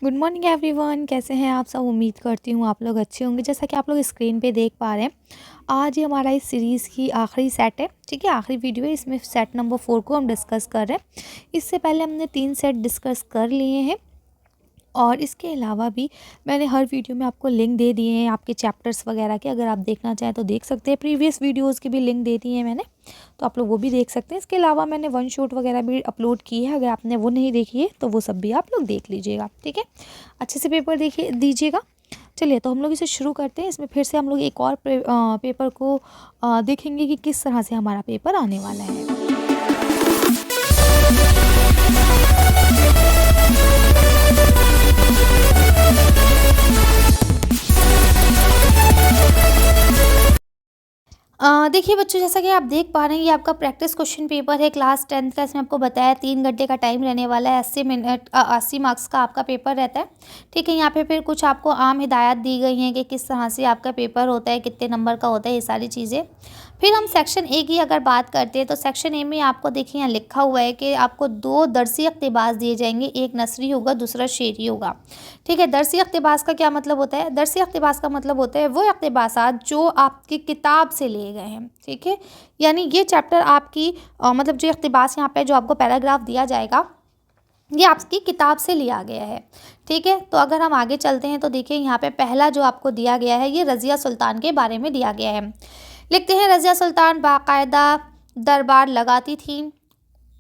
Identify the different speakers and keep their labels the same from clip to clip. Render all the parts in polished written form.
Speaker 1: Good morning everyone, कैसे हैं आप सब। उम्मीद करती हूँ आप लोग अच्छे होंगे। जैसा कि आप लोग स्क्रीन पे देख पा रहे हैं, आज ये हमारा इस सीरीज़ की आखिरी सेट है। ठीक है, आखिरी वीडियो है। इसमें सेट नंबर 4 को हम डिस्कस कर रहे हैं। इससे पहले हमने 3 सेट डिस्कस कर लिए हैं और इसके अलावा भी मैंने हर वीडियो में आपको लिंक दे दिए हैं आपके चैप्टर्स वगैरह के। अगर आप देखना चाहें तो देख सकते हैं। प्रीवियस वीडियोज़ की भी लिंक दे दी है मैंने, तो आप लोग वो भी देख सकते हैं। इसके अलावा मैंने वन शॉट वगैरह भी अपलोड की है। अगर आपने वो नहीं देखी है तो वो सब भी आप लोग देख लीजिएगा। ठीक है, अच्छे से पेपर देखिए दीजिएगा। चलिए, तो हम लोग इसे शुरू करते हैं। इसमें फिर से हम लोग एक और पेपर को देखेंगे कि किस तरह से हमारा पेपर आने वाला है। देखिए बच्चों, जैसा कि आप देख पा रहे हैं, ये आपका प्रैक्टिस क्वेश्चन पेपर है क्लास 10th का। इसमें आपको बताया 3 घंटे का टाइम रहने वाला है। 80 मिनट 80 मार्क्स का आपका पेपर रहता है। ठीक है, यहाँ पे फिर कुछ आपको आम हिदायत दी गई हैं कि किस तरह से आपका पेपर होता है, कितने नंबर का होता है, ये सारी चीज़ें। फिर हम सेक्शन ए की अगर बात करते हैं तो सेक्शन ए में आपको देखिए यहाँ लिखा हुआ है कि आपको 2 दरसी इक़्तिबास दिए जाएंगे। एक नसरी होगा, दूसरा शेरी होगा। ठीक है, दरसी इक़्तिबास का क्या मतलब होता है? दरसी इक़्तिबास का मतलब होता है वो इक़्तिबासात जो आपकी किताब से लिए गए हैं। ठीक है, यानी ये चैप्टर आपकी मतलब जो इक़्तिबास यहाँ पे जो आपको पैराग्राफ दिया जाएगा, ये आपकी किताब से लिया गया है। ठीक है, तो अगर हम आगे चलते हैं तो देखिए यहाँ पे पहला जो आपको दिया गया है, ये रज़िया सुल्तान के बारे में दिया गया है। लिखते हैं, रज़िया सुल्तान बाकायदा दरबार लगाती थी।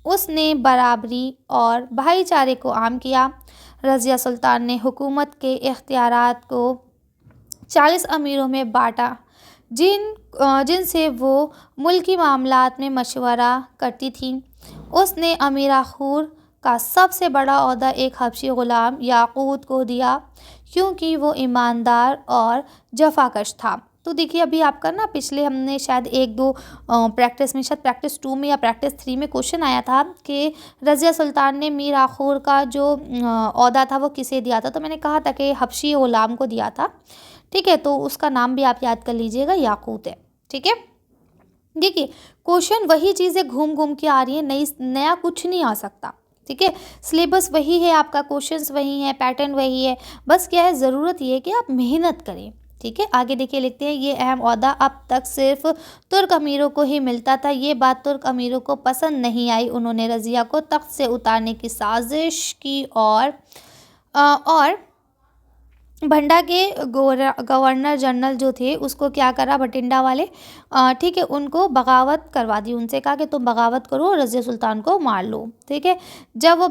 Speaker 1: उसने बराबरी और भाईचारे को आम किया। रज़िया सुल्तान ने हुकूमत के इख्तियारात को 40 अमीरों में बांटा, जिनसे वो मुल्की मामलात में मशवरा करती थी। उसने अमीरा खूर का सबसे बड़ा ओहदा एक हबशी ग़ुलाम याकूत को दिया, क्योंकि वो ईमानदार और जफाकश था। तो देखिए, अभी आपका ना पिछले हमने शायद 1-2 प्रैक्टिस में, शायद प्रैक्टिस 2 में या प्रैक्टिस 3 में क्वेश्चन आया था कि रज़िया सुल्तान ने मीर आखूर का जो ओहदा था वो किसे दिया था। तो मैंने कहा था कि हबशी ग़ुलाम को दिया था। ठीक है, तो उसका नाम भी आप याद कर लीजिएगा, याकूत है। ठीक है, देखिए क्वेश्चन वही चीज़ें घूम घूम के आ रही है, नया कुछ नहीं आ सकता। ठीक है, सिलेबस वही है आपका, क्वेश्चंस वही हैं, पैटर्न वही है। बस क्या है, ज़रूरत ये है कि आप मेहनत करें। ठीक है, आगे देखिए लिखते हैं, ये अहम ओहदा अब तक सिर्फ तुर्क अमीरों को ही मिलता था। ये बात तुर्क अमीरों को पसंद नहीं आई। उन्होंने रज़िया को तख्त से उतारने की साजिश की और भंडा के गवर्नर जनरल जो थे उसको क्या करा, भटिंडा वाले, ठीक है, उनको बगावत करवा दी। उनसे कहा कि तुम बगावत करो और रज़िया सुल्तान को मार लो। ठीक है, जब वो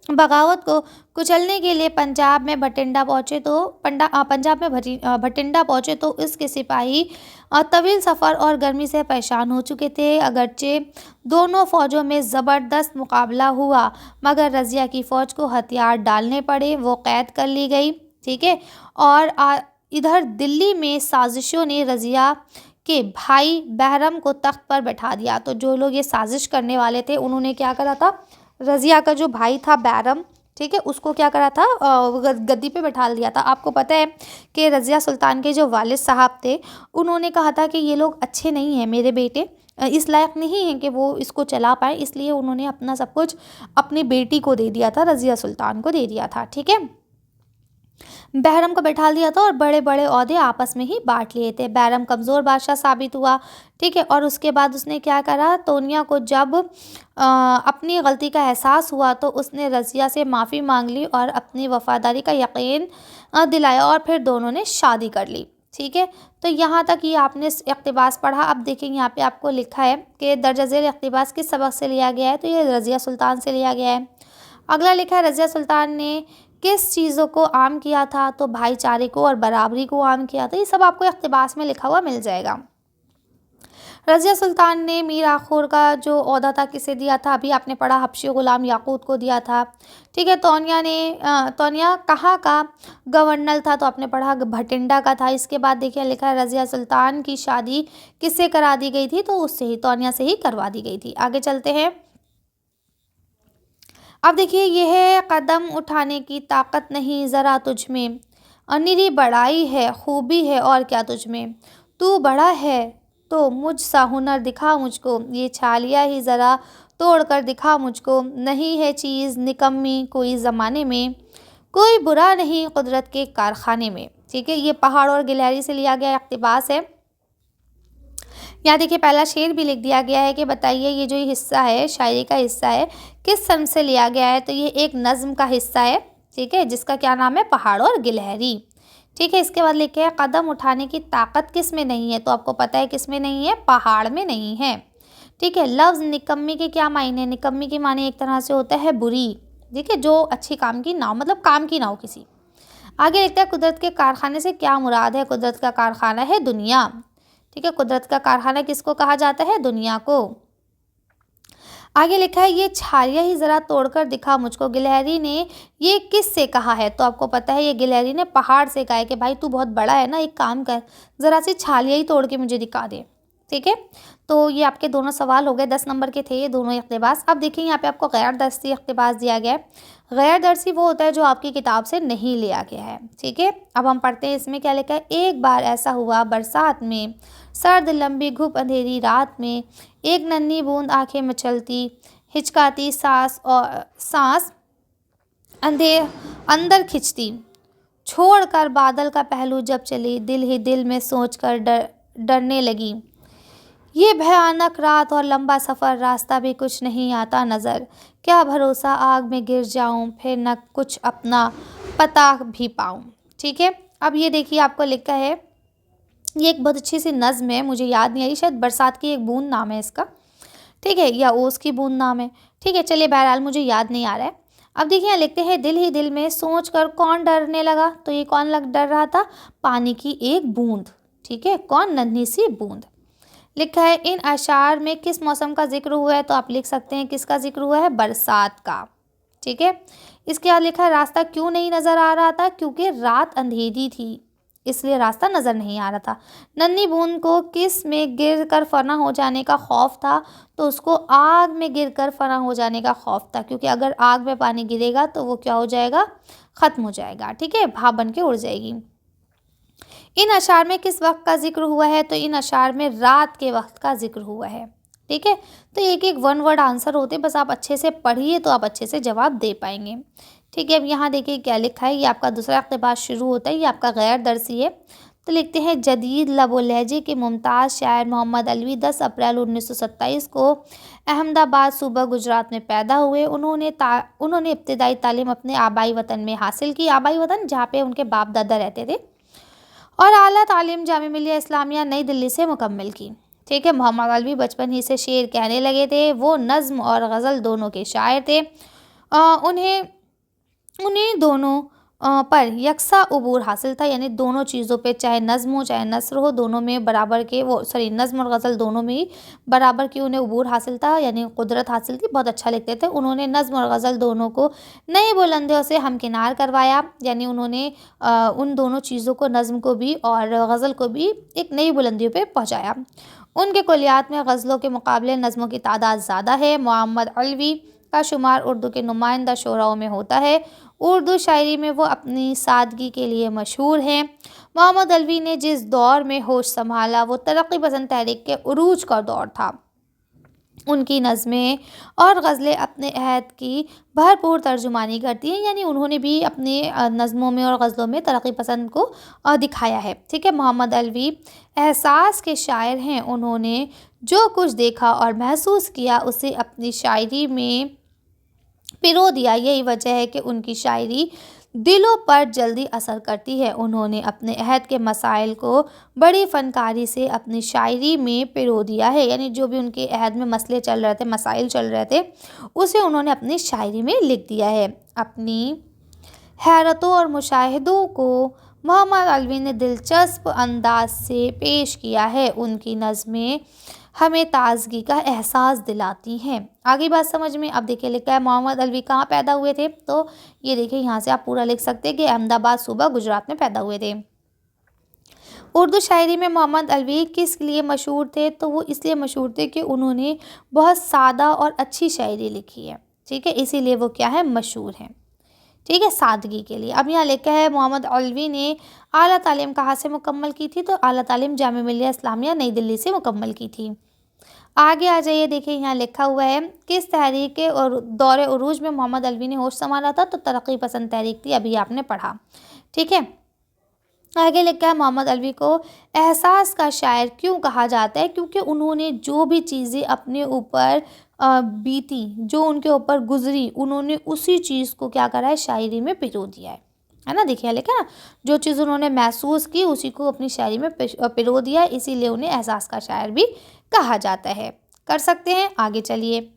Speaker 1: बगावत को कुचलने के लिए पंजाब में भटिंडा पहुँचे तो भटिंडा पहुँचे तो इसके सिपाही तवील सफ़र और गर्मी से परेशान हो चुके थे। अगरचे दोनों फ़ौजों में ज़बरदस्त मुकाबला हुआ, मगर रज़िया की फ़ौज को हथियार डालने पड़े। वो कैद कर ली गई। ठीक है, और इधर दिल्ली में साजिशों ने रज़िया के भाई बहरम को तख्त पर बैठा दिया। तो जो लोग ये साजिश करने वाले थे, उन्होंने क्या करा था, रज़िया का जो भाई था बैरम, ठीक है, उसको क्या करा था, गद्दी पे बैठा दिया था। आपको पता है कि रज़िया सुल्तान के जो वालिद साहब थे, उन्होंने कहा था कि ये लोग अच्छे नहीं हैं, मेरे बेटे इस लायक नहीं हैं कि वो इसको चला पाए, इसलिए उन्होंने अपना सब कुछ अपनी बेटी को दे दिया था, रज़िया सुल्तान को दे दिया था। ठीक है, बहरम को बैठा दिया था और बड़े बड़े ओहदे आपस में ही बांट लिए थे। बहरम कमज़ोर बादशाह साबित हुआ। ठीक है, और उसके बाद उसने क्या करा, तोनिया को जब अपनी गलती का एहसास हुआ तो उसने रज़िया से माफ़ी मांग ली और अपनी वफ़ादारी का यकीन दिलाया, और फिर दोनों ने शादी कर ली। ठीक है, तो यहाँ तक ये आपने इक़्तिबास पढ़ा। अब देखेंगे यहाँ पे आपको लिखा है कि दर्ज झेल इक़्तिबास किस सबक से लिया गया है, तो ये रज़िया सुल्तान से लिया गया है। अगला लिखा है, रज़िया सुल्तान ने किस चीज़ों को आम किया था, तो भाईचारे को और बराबरी को आम किया था। ये सब आपको इक़्तिबास में लिखा हुआ मिल जाएगा। रज़िया सुल्तान ने मीर आखूर का जो ओहदा था किसे दिया था, अभी आपने पढ़ा, हबशी ग़ुलाम याकूत को दिया था। ठीक है, तोनिया कहाँ का गवर्नर था, तो आपने पढ़ा भटिंडा का था। इसके बाद देखिए लिखा है, रज़िया सुल्तान की शादी किससे करा दी गई थी, तो उससे ही, तोनिया से ही करवा दी गई थी। आगे चलते हैं। अब देखिए, यह कदम उठाने की ताकत नहीं ज़रा तुझ में, निरी बड़ाई है, खूबी है और क्या तुझ में। तू बड़ा है तो मुझ सा हुनर दिखा मुझको, ये छालिया ही ज़रा तोड़ कर दिखा मुझको, नहीं है चीज़ निकम्मी कोई ज़माने में, कोई बुरा नहीं कुदरत के कारखाने में। ठीक है, ये पहाड़ और गिलहरी से लिया गया इक़्तिबास है। यहाँ देखिए पहला शेर भी लिख दिया गया है कि बताइए ये जो ये हिस्सा है, शायरी का हिस्सा है, किस सन से लिया गया है। तो ये एक नज़्म का हिस्सा है, ठीक है, जिसका क्या नाम है, पहाड़ और गिलहरी। ठीक है, इसके बाद लिखे है कदम उठाने की ताकत किस में नहीं है। तो आपको पता है किस में नहीं है, पहाड़ में नहीं है। ठीक है, लफ्ज़ निकम्मी के क्या मायने, निकम्मी के माने एक तरह से होता है बुरी। ठीक है, जो अच्छी काम की ना हो, मतलब काम की ना हो किसी। आगे लिखता है कुदरत के कारखाने से क्या मुराद है। कुदरत का कारखाना है दुनिया। ठीक है, कुदरत का कारखाना किसको कहा जाता है, दुनिया को। आगे लिखा है ये छालिया ही ज़रा तोड़कर दिखा मुझको। गिलहरी ने ये किस से कहा है। तो आपको पता है ये गिलहरी ने पहाड़ से कहा है कि भाई तू बहुत बड़ा है ना, एक काम कर, ज़रा सी छालिया ही तोड़ के मुझे दिखा दे। ठीक है, तो ये आपके दोनों सवाल हो गए, 10 नंबर के थे ये दोनों इक़्तिबास। अब देखिए यहाँ पे आपको गैर दरसी इक़्तिबास दिया गया है। गैर दरसी वो होता है जो आपकी किताब से नहीं लिया गया है। ठीक है, अब हम पढ़ते हैं इसमें क्या लिखा है। एक बार ऐसा हुआ बरसात में, सर्द लंबी घुप अंधेरी रात में, एक नन्ही बूंद आंखें मचलती, हिचकाती सांस अंदर खिंचती, छोड़कर बादल का पहलू जब चली, दिल ही दिल में सोचकर डरने लगी। ये भयानक रात और लंबा सफ़र, रास्ता भी कुछ नहीं आता नज़र, क्या भरोसा आग में गिर जाऊं, फिर न कुछ अपना पता भी पाऊं। ठीक है, अब ये देखिए आपको लिखा है, ये एक बहुत अच्छी सी नज़्म है, मुझे याद नहीं आई, शायद बरसात की एक बूंद नाम है इसका। ठीक है, या ओस की बूंद नाम है। ठीक है, चलिए बहरहाल मुझे याद नहीं आ रहा है। अब देखिए यहाँ लिखते हैं दिल ही दिल में सोच कर कौन डरने लगा। तो ये कौन डर रहा था, पानी की एक बूंद। ठीक है, कौन, नन्ही सी बूंद। लिखा है इन अशार में किस मौसम का जिक्र हुआ है। तो आप लिख सकते हैं किसका जिक्र हुआ है, बरसात का। ठीक है, इसके बाद लिखा है रास्ता क्यों नहीं नज़र आ रहा था, क्योंकि रात अंधेरी थी, इसलिए रास्ता नज़र नहीं आ रहा था। नन्ही बूंद को किस में गिर कर फना हो जाने का खौफ था। तो उसको आग में गिर कर फना हो जाने का खौफ था, क्योंकि अगर आग में पानी गिरेगा तो वो क्या हो जाएगा, ख़त्म हो जाएगा। ठीक है, भाप बन के उड़ जाएगी। इन अशार में किस वक्त का जिक्र हुआ है। तो इन अशार में रात के वक्त का जिक्र हुआ है। ठीक है, तो एक एक वन वर्ड आंसर होते, बस आप अच्छे से पढ़िए तो आप अच्छे से जवाब दे पाएंगे। ठीक है, अब यहाँ देखिए क्या लिखा है, ये आपका दूसरा इक़्तिबास शुरू होता है, ये आपका गैर दरसी है। तो लिखते हैं जदीद लबो लहजे के मुमताज़ शायर मोहम्मद अलवी 10 अप्रैल 1927 को अहमदाबाद सूबा गुजरात में पैदा हुए। उन्होंने इब्तिदाई तालीम अपने आबाई वतन में हासिल की, आबाई वतन जहाँ पे उनके बाप दादा रहते थे, और आला तालीम जामिया मिलिया इस्लामिया नई दिल्ली से मुकम्मल की। ठीक है, मोहम्मद अलवी बचपन ही से शेर कहने लगे थे। वो नज़्म और गज़ल दोनों के शायर थे। उन्हें दोनों पर यकसा उबूर हासिल था, यानी दोनों चीज़ों पे, चाहे नज़्म हो चाहे नस्र हो, दोनों में बराबर के नज़्म और गज़ल दोनों में ही बराबर की उन्हें उबूर हासिल था, यानी कुदरत हासिल थी, बहुत अच्छा लिखते थे। उन्होंने नज़्म और गज़ल दोनों को नई बुलंदियों से हमकिनार करवाया, यानी उन्होंने उन दोनों चीज़ों को, नज़्म को भी और गज़ल को भी एक नई बुलंदियों पर पहुँचाया। उनके कुलियात में गज़लों के मुकाबले नज़्मों की तादाद ज़्यादा है। मोहम्मद अलवी का शुमार उर्दू के नुमाइंदा शोराओं में होता है। उर्दू शायरी में वो अपनी सादगी के लिए मशहूर हैं। मोहम्मद अलवी ने जिस दौर में होश संभाला वो तरक्की पसंद तहरीक के उरूज का दौर था। उनकी नज़में और गज़लें अपने अहद की भरपूर तर्जुमानी करती हैं, यानी उन्होंने भी अपने नज़मों में और गज़लों में तरक्की पसंद को दिखाया है। ठीक है, मोहम्मद अलवी एहसास के शायर हैं। उन्होंने जो कुछ देखा और महसूस किया उसे अपनी शायरी में पिरो दिया। यही वजह है कि उनकी शायरी दिलों पर जल्दी असर करती है। उन्होंने अपने अहद के मसाइल को बड़ी फ़नकारी से अपनी शायरी में पिरो दिया है, यानी जो भी उनके अहद में मसले चल रहे थे, मसाइल चल रहे थे, उसे उन्होंने अपनी शायरी में लिख दिया है। अपनी हैरतों और मुशाहिदों को मोहम्मद अलवी ने दिलचस्प अंदाज से पेश किया है। उनकी नज़में हमें ताजगी का एहसास दिलाती हैं। आगे बात समझ में। अब देखिए लिखा है मोहम्मद अलवी कहाँ पैदा हुए थे। तो ये देखिए यहाँ से आप पूरा लिख सकते हैं कि अहमदाबाद सूबा गुजरात में पैदा हुए थे। उर्दू शायरी में मोहम्मद अलवी किस लिए मशहूर थे। तो वो इसलिए मशहूर थे कि उन्होंने बहुत सादा और अच्छी शायरी लिखी है। ठीक है, इसीलिए वो क्या है, मशहूर हैं। ठीक है, सादगी के लिए। अब यहाँ लिखा है मोहम्मद अलवी ने आला तालीम कहाँ से मुकम्मल की थी। तो आला तालीम जामिया मिलिया इस्लामिया नई दिल्ली से मुकम्मल की थी। आगे आ जाइए, देखिए यहाँ लिखा हुआ है किस तहरीक और दौरे उरूज में मोहम्मद अलवी ने होश संभाला था, तो तरक्की पसंद तहरीक थी, अभी आपने पढ़ा। ठीक है, आगे लिखा है मोहम्मद अलवी को एहसास का शायर क्यों कहा जाता है, क्योंकि उन्होंने जो भी चीज़ें अपने ऊपर बीती, जो उनके ऊपर गुजरी, उन्होंने उसी चीज़ को क्या करा है, शायरी में पिरो दिया है ना। देखिए लिखा ना, जो चीज़ उन्होंने महसूस की उसी को अपनी शायरी में पिरो दिया, इसीलिए उन्हें एहसास का शायर भी कहा जाता है। कर सकते हैं, आगे चलिए।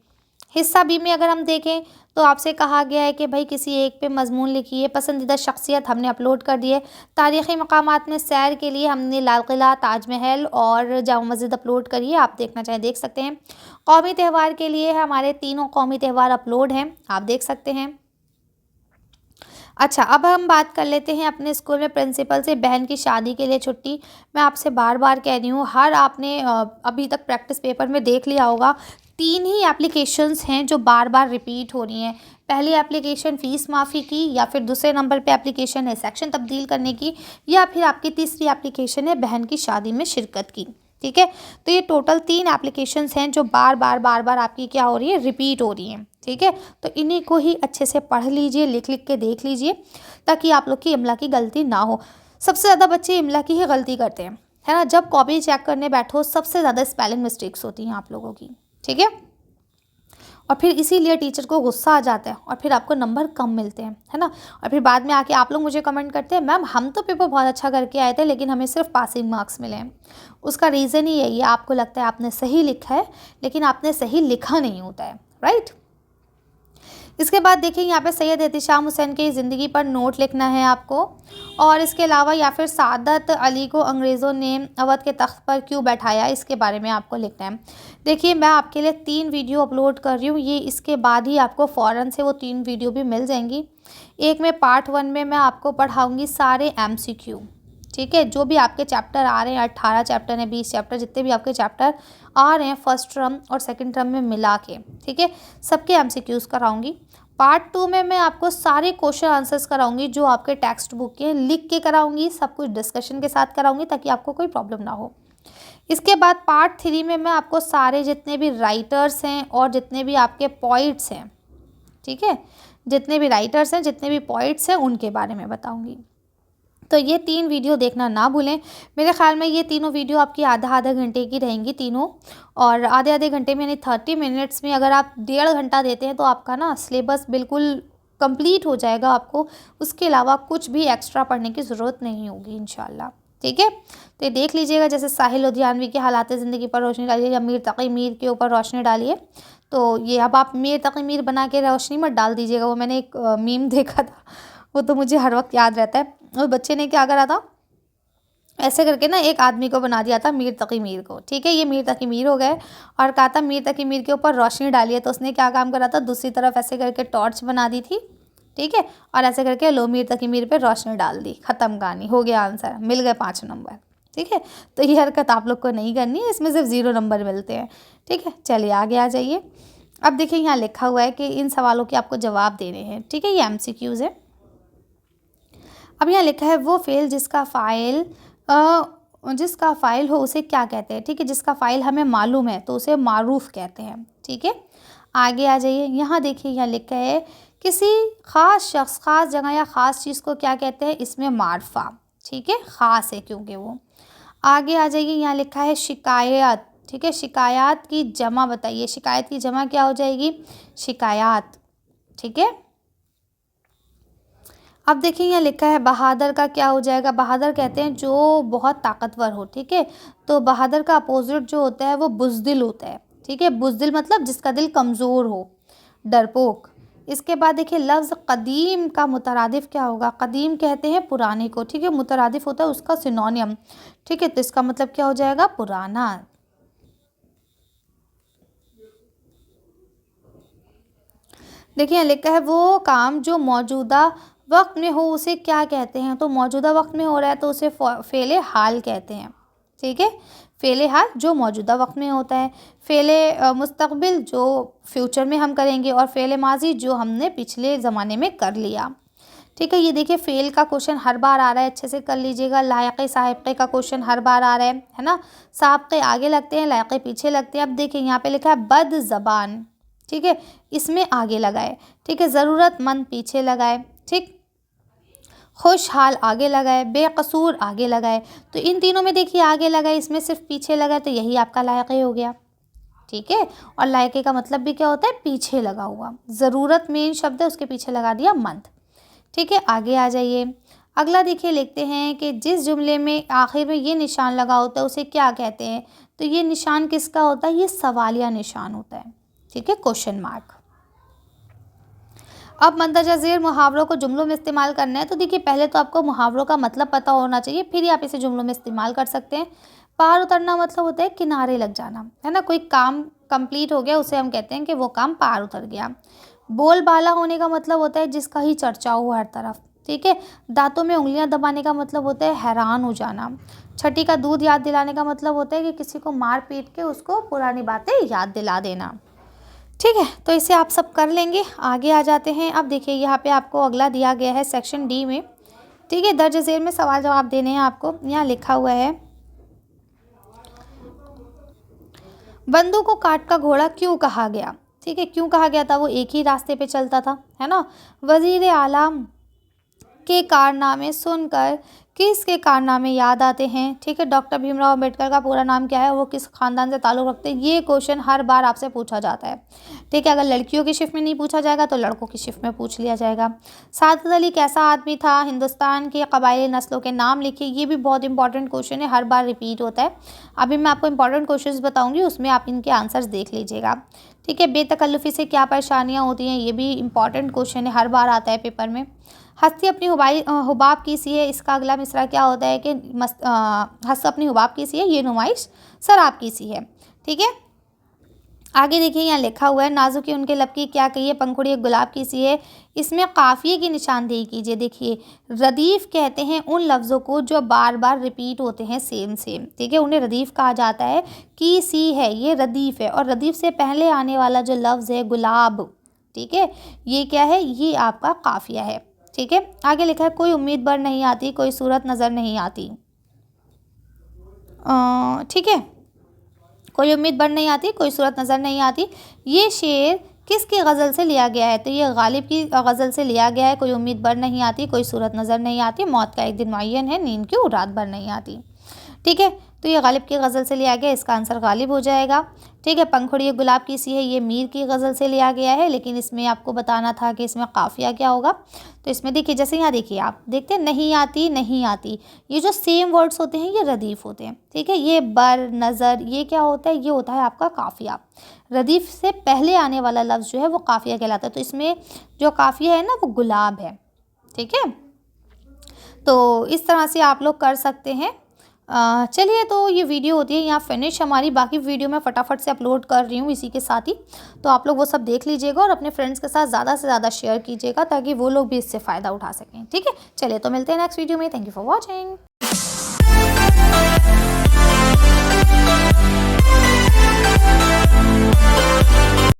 Speaker 1: हिस्सा बी में अगर हम देखें तो आपसे कहा गया है कि भाई किसी एक पे मजमून लिखिए। पसंदीदा शख्सियत हमने अपलोड कर दी है। तारीख़ी मकामात में सैर के लिए हमने लाल किला, ताजमहल और जामा मस्जिद अपलोड करी है, आप देखना चाहें देख सकते हैं। कौमी त्यौहार के लिए हमारे तीनों कौमी त्यौहार अपलोड हैं, आप देख सकते हैं। अच्छा, अब हम बात कर लेते हैं अपने स्कूल में प्रिंसिपल से बहन की शादी के लिए छुट्टी। मैं आपसे बार बार कह रही हूँ, हर आपने अभी तक प्रैक्टिस पेपर में देख लिया होगा, 3 ही एप्लीकेशंस हैं जो बार बार रिपीट हो रही हैं। पहली एप्लीकेशन फ़ीस माफ़ी की, या फिर दूसरे नंबर पे एप्लीकेशन है सेक्शन तब्दील करने की, या फिर आपकी तीसरी एप्लीकेशन है बहन की शादी में शिरकत की। ठीक है, तो ये टोटल 3 एप्लीकेशंस हैं जो बार बार आपकी क्या हो रही है, रिपीट हो रही हैं। ठीक है, तो इन्हीं को ही अच्छे से पढ़ लीजिए, लिख लिख के देख लीजिए, ताकि आप लोग की इमला की गलती ना हो। सबसे ज़्यादा बच्चे इमला की ही गलती करते हैं, है ना। जब कॉपी चेक करने बैठो सबसे ज़्यादा स्पेलिंग मिस्टेक्स होती हैं आप लोगों की। ठीक है, और फिर इसीलिए टीचर को गुस्सा आ जाता है और फिर आपको नंबर कम मिलते हैं, है ना। और फिर बाद में आके आप लोग मुझे कमेंट करते हैं, मैम हम तो पेपर बहुत अच्छा करके आए थे लेकिन हमें सिर्फ पासिंग मार्क्स मिले हैं। उसका रीज़न ही यही है, आपको लगता है आपने सही लिखा है लेकिन आपने सही लिखा नहीं होता है, राइट। इसके बाद देखिए यहाँ पे सैयद एहतिशाम हुसैन की ज़िंदगी पर नोट लिखना है आपको, और इसके अलावा या फिर सादत अली को अंग्रेज़ों ने अवध के तख्त पर क्यों बैठाया, इसके बारे में आपको लिखना है। देखिए मैं आपके लिए 3 वीडियो अपलोड कर रही हूँ, ये इसके बाद ही आपको फ़ौरन से वो 3 वीडियो भी मिल जाएंगी। एक में पार्ट 1 में मैं आपको पढ़ाऊँगी सारे MCQ। ठीक है, जो भी आपके चैप्टर आ रहे हैं, 18 चैप्टर हैं, 20 चैप्टर, जितने भी आपके चैप्टर आ रहे हैं फर्स्ट टर्म और सेकंड टर्म में मिला के, ठीक है, सबके MCQs कराऊंगी। पार्ट 2 में मैं आपको सारे क्वेश्चन आंसर्स कराऊंगी जो आपके टेक्स्ट बुक के, लिख के कराऊंगी, सब कुछ डिस्कशन के साथ कराऊंगी ताकि आपको कोई प्रॉब्लम ना हो। इसके बाद पार्ट 3 में मैं आपको सारे जितने भी राइटर्स हैं और जितने भी आपके पोइट्स हैं, ठीक है, जितने भी राइटर्स हैं, जितने भी पोइट्स हैं, उनके बारे में बताऊंगी। तो ये 3 वीडियो देखना ना भूलें। मेरे ख़्याल में ये तीनों वीडियो आपकी आधा घंटे की रहेंगी तीनों, और आधे घंटे में यानी 30 मिनट्स में अगर आप 1.5 घंटा देते हैं तो आपका ना सिलेबस बिल्कुल कंप्लीट हो जाएगा। आपको उसके अलावा कुछ भी एक्स्ट्रा पढ़ने की ज़रूरत नहीं होगी इंशाल्लाह। ठीक है, तो ये देख लीजिएगा। जैसे साहिल लुधियानवी के हालात ज़िंदगी पर रोशनी डालिए, या मीर तक़ी मीर के ऊपर रोशनी डालिए। तो ये अब आप मीर तक़ी मीर बना के रोशनी मत डाल दीजिएगा, वो मैंने एक मीम देखा था, वो तो मुझे हर वक्त याद रहता है। उस बच्चे ने क्या करा था, ऐसे करके ना एक आदमी को बना दिया था मीर तक़ी मीर को। ठीक है, ये मीर तक़ी मीर हो गए और कहा था मीर तक़ी मीर के ऊपर रोशनी डालिए। तो उसने क्या काम करा था, दूसरी तरफ ऐसे करके टॉर्च बना दी थी, ठीक है, और ऐसे करके लो मीर तक़ी मीर पे रोशनी डाल दी, ख़त्म कहानी, हो गया आंसर, मिल गए 5 नंबर। ठीक है, तो ये हरकत आप लोग को नहीं करनी है, इसमें सिर्फ 0 नंबर मिलते हैं। ठीक है, चलिए आगे आ जाइए। अब देखिए यहाँ लिखा हुआ है कि इन सवालों के आपको जवाब देने हैं। ठीक है, ये MCQs है। अब यहाँ लिखा है वो फ़ेल जिसका फ़ाइल हो उसे क्या कहते हैं। ठीक है, जिसका फ़ाइल हमें मालूम है तो उसे मारूफ़ कहते हैं। ठीक है, आगे आ जाइए। यहाँ देखिए यहाँ लिखा है किसी ख़ास शख्स, ख़ास जगह या ख़ास चीज़ को क्या कहते हैं, इसमें मारफा। ठीक है, ख़ास है क्योंकि वो। आगे आ जाइए, यहाँ लिखा है शिकायत। ठीक है, शिकायत की जमा बताइए, शिकायत की जमा क्या हो जाएगी, शिकायत। ठीक है, अब देखिए यहाँ लिखा है बहादुर का क्या हो जाएगा, बहादुर कहते हैं जो बहुत ताकतवर हो। ठीक है, तो बहादुर का अपोजिट जो होता है वो बुज़दिल होता है। ठीक है, बुज़दिल मतलब जिसका दिल कमज़ोर हो, डरपोक। इसके बाद देखिए लफ्ज़ कदीम का मुतरादिफ क्या होगा, कदीम कहते हैं पुराने को। ठीक है, मुतरादिफ होता है उसका सिनोनियम। ठीक है, तो इसका मतलब क्या हो जाएगा, पुराना। देखिए यहाँ लिखा है वो काम जो मौजूदा वक्त में हो उसे क्या कहते हैं, तो मौजूदा वक्त में हो रहा है तो उसे फ़ेले हाल कहते हैं। ठीक है, फ़ेले हाल जो मौजूदा वक्त में होता है, फ़ेले मुस्तक़बिल जो फ्यूचर में हम करेंगे, और फ़ेले माजी जो हमने पिछले ज़माने में कर लिया। ठीक है। ये देखिए फ़ेल का क्वेश्चन हर बार आ रहा है, अच्छे से कर लीजिएगा। लायक़े साहिक़े का क्वेश्चन हर बार आ रहा है ना। साबिक़े आगे लगते हैं, लायक़े पीछे लगते हैं। अब देखिए यहाँ पे लिखा है बदज़बान, ठीक है, इसमें आगे लगाए, ठीक है। ज़रूरतमंद पीछे लगाए, ठीक। खुशहाल आगे लगाए, बेकसूर आगे लगाए। तो इन तीनों में देखिए आगे लगाए, इसमें सिर्फ पीछे लगाए, तो यही आपका लायक़े हो गया, ठीक है। और लायक़े का मतलब भी क्या होता है, पीछे लगा हुआ। ज़रूरत मेन शब्द है, उसके पीछे लगा दिया मंद, ठीक है। आगे आ जाइए। अगला देखिए लिखते हैं कि जिस जुमले में आखिर में ये निशान लगा होता है उसे क्या कहते हैं। तो ये निशान किसका होता है, ये सवालिया निशान होता है, ठीक है, क्वेश्चन मार्क। अब मंदरजा ज़ेर मुहावरों को जुमलों में इस्तेमाल करना है। तो देखिए पहले तो आपको मुहावरों का मतलब पता होना चाहिए, फिर ही आप इसे जुमलों में इस्तेमाल कर सकते हैं। पार उतरना मतलब होता है किनारे लग जाना, है ना। कोई काम कंप्लीट हो गया, उसे हम कहते हैं कि वो काम पार उतर गया। बोलबाला होने का मतलब होता है जिसका ही चर्चा हो हर तरफ, ठीक है। दांतों में उंगलियां दबाने का मतलब होता है हैरान हो जाना। छठी का दूध याद दिलाने का मतलब होता है कि किसी को मार पीट के उसको पुरानी बातें याद दिला देना, ठीक है। तो इसे आप सब कर लेंगे। आगे आ जाते हैं। अब देखिए यहाँ पे आपको अगला दिया गया है सेक्शन डी में, ठीक है। दर्ज झेल में सवाल जवाब देने हैं आपको। यहाँ लिखा हुआ है बंदू को काट का घोड़ा क्यों कहा गया, ठीक है। क्यों कहा गया था, वो एक ही रास्ते पे चलता था, है ना। वजीर आलाम के कारनामे सुनकर किसके कारनामे याद आते हैं, ठीक है। डॉक्टर भीमराव अम्बेडकर का पूरा नाम क्या है, वो किस खानदान से ताल्लुक़ रखते हैं। ये क्वेश्चन हर बार आपसे पूछा जाता है, ठीक है। अगर लड़कियों की शिफ्ट में नहीं पूछा जाएगा तो लड़कों की शिफ्ट में पूछ लिया जाएगा। सादत अली कैसा आदमी था, हिंदुस्तान के कबायली नस्लों के नाम लिखिए। ये भी बहुत इंपॉर्टेंट क्वेश्चन है, हर बार रिपीट होता है। अभी मैं आपको इंपॉर्टेंट क्वेश्चन बताऊँगी, उसमें आप इनके आंसर्स देख लीजिएगा, ठीक है। बेतकल्लुफ़ी से क्या परेशानियाँ होती हैं, ये भी इंपॉर्टेंट क्वेश्चन है, हर बार आता है पेपर में। हस्ती अपनी हुबाब की सी है, इसका अगला मिसरा क्या होता है कि हस्त अपनी हुबाब की सी है, ये नुमाइश शराब की सी है, ठीक है। आगे देखिए यहाँ लिखा हुआ है नाजुकी उनके लब की क्या कही है, पंखुड़ी एक गुलाब की सी है। इसमें काफ़िए की निशानदेही कीजिए। देखिए रदीफ़ कहते हैं उन लफ्ज़ों को जो बार बार रिपीट होते हैं सेम, ठीक है, उन्हें रदीफ़ कहा जाता है। की सी है, ये रदीफ़ है। और रदीफ़ से पहले आने वाला जो लफ्ज़ है गुलाब, ठीक है, ये क्या है, ये आपका काफ़िया है, ठीक है। आगे लिखा है कोई उम्मीद बर नहीं आती, कोई सूरत नज़र नहीं आती, ठीक है। कोई उम्मीद बर नहीं आती, कोई सूरत नज़र नहीं आती। ये शेर किसकी गज़ल से लिया गया है, तो ये गालिब की गज़ल से लिया गया है। कोई उम्मीद बर नहीं आती, कोई सूरत नज़र नहीं आती, मौत का एक दिन मुअय्यन है, नींद क्यों रात भर नहीं आती, ठीक है। तो ये गालिब की गज़ल से लिया गया, इसका आंसर गालिब हो जाएगा, ठीक है। पंखुड़ी एक गुलाब की सी है, ये मीर की गज़ल से लिया गया है, लेकिन इसमें आपको बताना था कि इसमें काफ़िया क्या होगा। तो इसमें देखिए जैसे यहाँ देखिए आप देखते हैं नहीं आती नहीं आती, ये जो सेम वर्ड्स होते हैं ये रदीफ़ होते हैं, ठीक है। ये बर नज़र ये क्या होता है, ये होता है आपका काफ़िया। रदीफ़ से पहले आने वाला लफ्ज़ जो है वो काफ़िया कहलाता है। तो इसमें जो काफ़िया है ना वो गुलाब है, ठीक है। तो इस तरह से आप लोग कर सकते हैं। चलिए तो ये वीडियो होती है यहाँ फिनिश हमारी। बाकी वीडियो मैं फटाफट से अपलोड कर रही हूँ इसी के साथ ही, तो आप लोग वो सब देख लीजिएगा और अपने फ्रेंड्स के साथ ज़्यादा से ज़्यादा शेयर कीजिएगा ताकि वो लोग भी इससे फ़ायदा उठा सकें, ठीक है। चलिए तो मिलते हैं नेक्स्ट वीडियो में। Thank you for watching.